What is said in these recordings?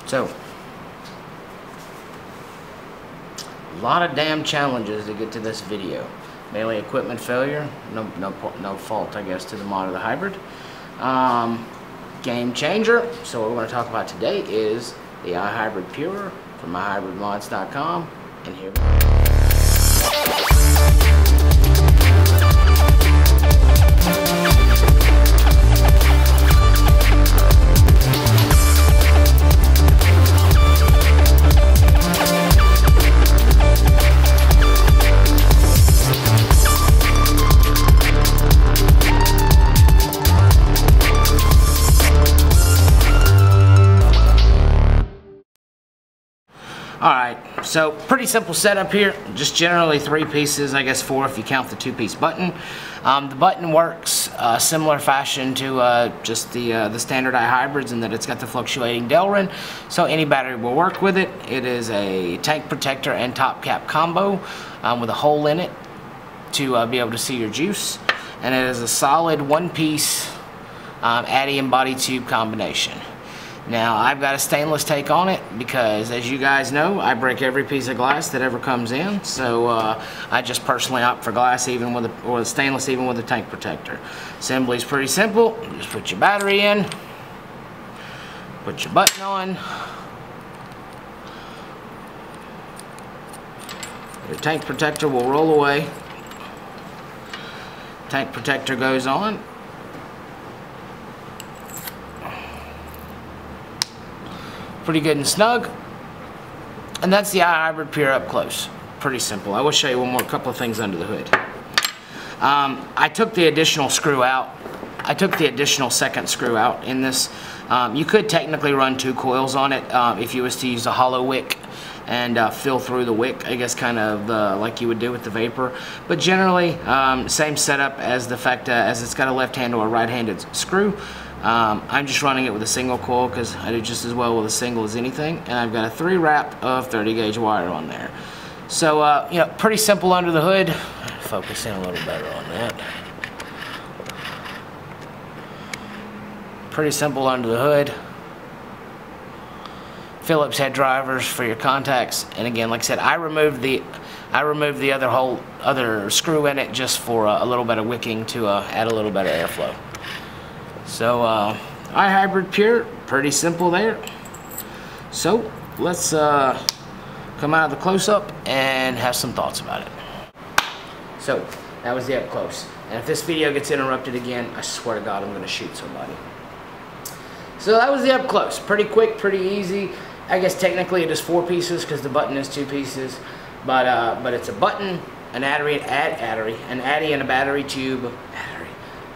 So, a lot of damn challenges to get to this video. Mainly equipment failure, no fault, I guess, to the mod of the hybrid. Game changer. So what we're going to talk about today is the iHybrid Pure from iHybridmods.com, and here we go. Alright, so pretty simple setup here, just generally 3 pieces, I guess 4 if you count the 2-piece button. The button works similar fashion to just the standard iHybrids in that it's got the fluctuating Delrin, so any battery will work with it. It is a tank protector and top cap combo with a hole in it to be able to see your juice, and it is a solid 1-piece Addy and body tube combination. Now, I've got a stainless take on it because, as you guys know, I break every piece of glass that ever comes in. So I just personally opt for glass, even with or stainless, even with a tank protector. Assembly is pretty simple. You just put your battery in, put your button on, your tank protector will roll away. Tank protector goes on. Pretty good and snug, and that's the iHybrid Pure up close. Pretty simple. I will show you one more couple of things under the hood. I took the additional screw out. I took the additional second screw out in this. You could technically run 2 coils on it if you was to use a hollow wick and fill through the wick, I guess, kind of like you would do with the Vapor. But generally, same setup as the fact as it's got a left-hand or a right-handed screw. I'm just running it with a single coil because I do just as well with a single as anything, and I've got a 3-wrap of 30-gauge wire on there. So, you know, pretty simple under the hood. Focus in a little better on that. Pretty simple under the hood. Phillips head drivers for your contacts, and again, like I said, I removed the other screw in it just for a little bit of wicking to add a little bit of airflow. So, iHybrid Pure, pretty simple there. So, let's come out of the close-up and have some thoughts about it. So, that was the up-close. And if this video gets interrupted again, I swear to God, I'm going to shoot somebody. So, that was the up-close. Pretty quick, pretty easy. I guess technically it is 4 pieces because the button is 2 pieces. But it's a button, an Addy and a battery tube.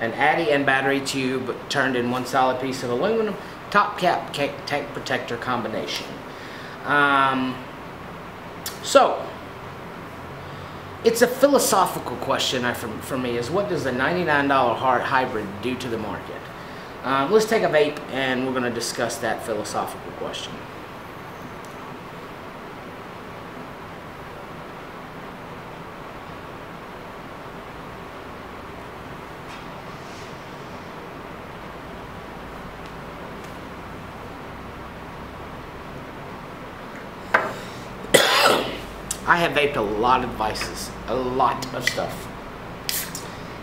An Addy and battery tube turned in 1 solid piece of aluminum, top cap tank protector combination. So, it's a philosophical question for me, is what does the $99 hybrid do to the market? Let's take a vape and we're going to discuss that philosophical question. I have vaped a lot of devices, a lot of stuff,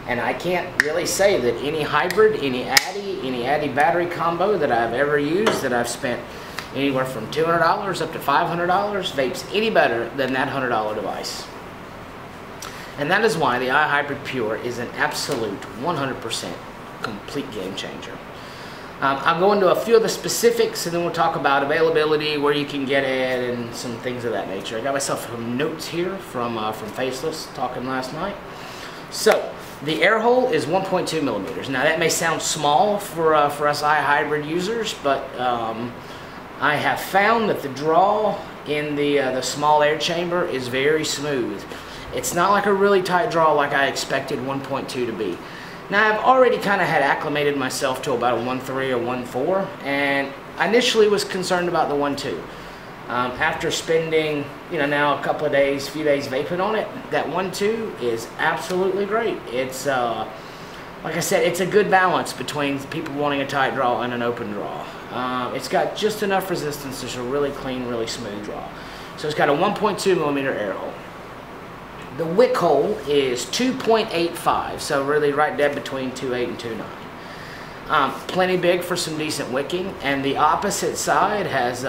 and I can't really say that any hybrid, any Addy battery combo that I've ever used, that I've spent anywhere from $200 up to $500, vapes any better than that $100 device. And that is why the iHybrid Pure is an absolute 100% complete game changer. I'll go into a few of the specifics, and then we'll talk about availability, where you can get it, and some things of that nature. I got myself some notes here from Faceless talking last night. So, the air hole is 1.2 millimeters. Now, that may sound small for us iHybrid users, but I have found that the draw in the small air chamber is very smooth. It's not like a really tight draw like I expected 1.2 to be. Now, I've already kind of had acclimated myself to about a 1.3 or 1.4, and I initially was concerned about the 1.2. After spending, now a couple of days, few days vaping on it, that 1.2 is absolutely great. It's, like I said, it's a good balance between people wanting a tight draw and an open draw. It's got just enough resistance. It's a really clean, really smooth draw. So it's got a 1.2 millimeter air hole. The wick hole is 2.85, so really right dead between 2.8 and 2.9. Plenty big for some decent wicking, and the opposite side has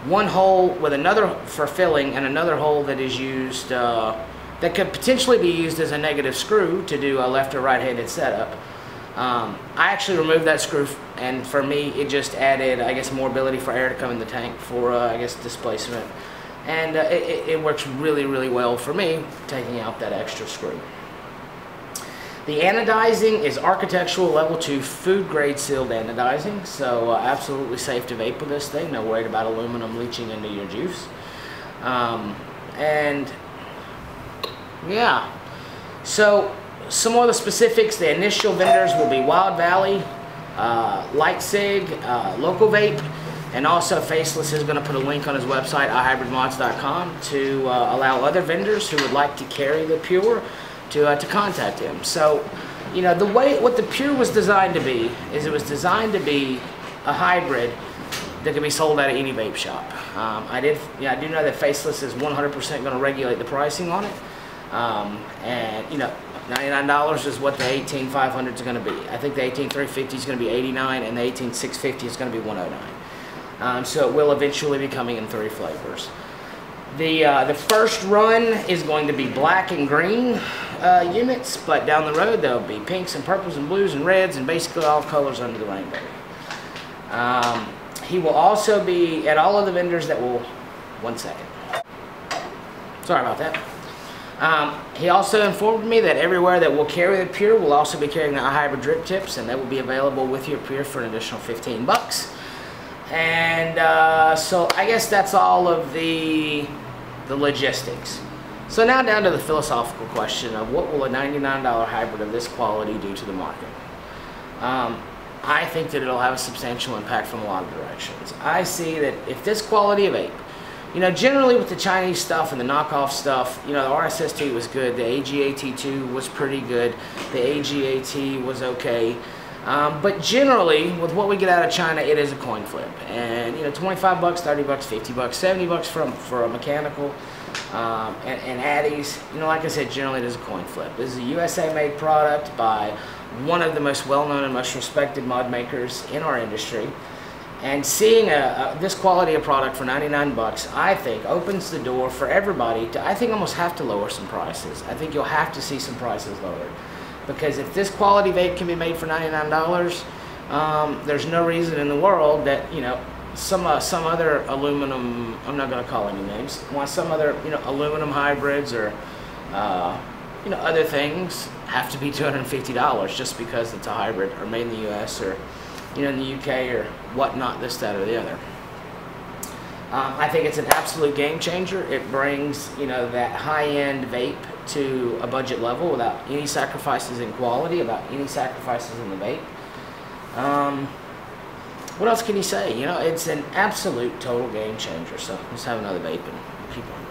one hole with another for filling and another hole that is used, that could potentially be used as a negative screw to do a left or right-handed setup. I actually removed that screw, and for me it just added, I guess, more ability for air to come in the tank for, I guess, displacement. And it works really, really well for me, taking out that extra screw. The anodizing is architectural level 2 food grade sealed anodizing, so absolutely safe to vape with this thing. No worried about aluminum leaching into your juice. And yeah, so some more of the specifics. The initial vendors will be Wild Valley, Light Sig, Local Vape, and also Faceless is going to put a link on his website, iHybridmods.com, to allow other vendors who would like to carry the Pure to contact him. So, you know, what the Pure was designed to be is it was designed to be a hybrid that can be sold at any vape shop. I do know that Faceless is 100% going to regulate the pricing on it, and you know, $99 is what the 18500 is going to be. I think the 18350 is going to be $89, and the 18650 is going to be $109. So it will eventually be coming in 3 flavors. The first run is going to be black and green units, but down the road there'll be pinks and purples and blues and reds and basically all colors under the rainbow. He will also be at all of the vendors that will... One second. Sorry about that. He also informed me that everywhere that will carry the Pure will also be carrying the iHybrid drip tips, and they will be available with your Pure for an additional $15. And so I guess that's all of the logistics. So now down to the philosophical question of what will a $99 hybrid of this quality do to the market? I think that it'll have a substantial impact from a lot of directions. I see that if this quality of vape, you know, generally with the Chinese stuff and the knockoff stuff, you know, the RSST was good, the AGAT2 was pretty good, the AGAT was okay. But generally, with what we get out of China, it is a coin flip. And, you know, 25 bucks, 30 bucks, 50 bucks, 70 bucks for a mechanical, and Addies, you know, like I said, generally it is a coin flip. This is a USA-made product by one of the most well-known and most respected mod makers in our industry. And seeing this quality of product for 99 bucks, I think, opens the door for everybody to, I think, almost have to lower some prices. I think you'll have to see some prices lowered. Because if this quality vape can be made for $99, there's no reason in the world that, you know, some other aluminum, I'm not going to call any names, some other, you know, aluminum hybrids or, you know, other things have to be $250 just because it's a hybrid or made in the US or, you know, in the UK or whatnot, this, that, or the other. I think it's an absolute game changer. It brings, you know, that high-end vape to a budget level without any sacrifices in quality, without any sacrifices in the vape. What else can you say? You know, it's an absolute total game changer. So let's have another vape and keep on going.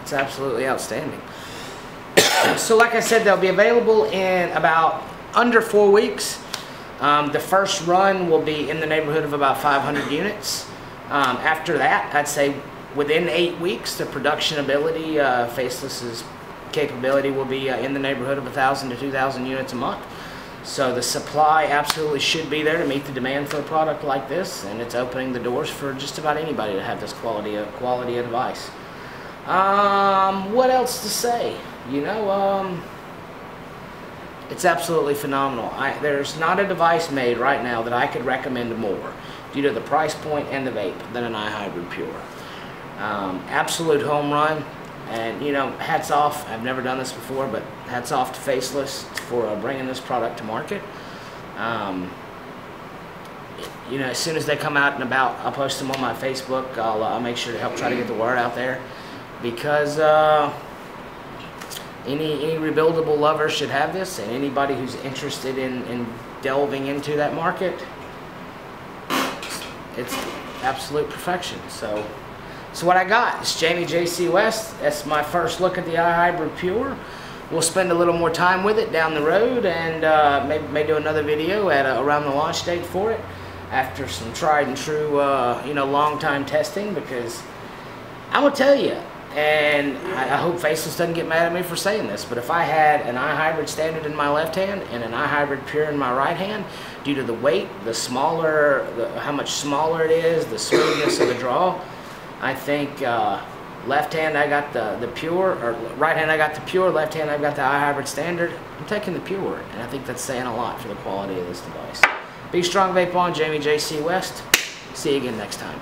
It's absolutely outstanding. So like I said, they'll be available in about under 4 weeks. The first run will be in the neighborhood of about 500 units. After that, I'd say within 8 weeks, the production ability, Faceless's capability will be in the neighborhood of 1,000 to 2,000 units a month. So the supply absolutely should be there to meet the demand for a product like this, and it's opening the doors for just about anybody to have this quality of device. What else to say? You know, it's absolutely phenomenal. There's not a device made right now that I could recommend more due to the price point and the vape than an iHybrid Pure. Absolute home run, and you know, hats off. I've never done this before, but hats off to Faceless for bringing this product to market. You know, as soon as they come out and about, I'll post them on my Facebook. I'll make sure to help try to get the word out there. Because any rebuildable lover should have this, and anybody who's interested in delving into that market, it's absolute perfection. So what I got is Jamie JC West. That's my first look at the iHybrid Pure. We'll spend a little more time with it down the road, and maybe do another video at around the launch date for it, after some tried and true, long time testing. Because I'm gonna tell you, and I hope Faceless doesn't get mad at me for saying this, but if I had an iHybrid Standard in my left hand and an iHybrid Pure in my right hand, due to the weight, how much smaller it is, the smoothness of the draw, I think left hand I got the Pure, or right hand I got the Pure, left hand I've got the iHybrid Standard. I'm taking the Pure, and I think that's saying a lot for the quality of this device. Be strong, vape on. Jamie JC West. See you again next time.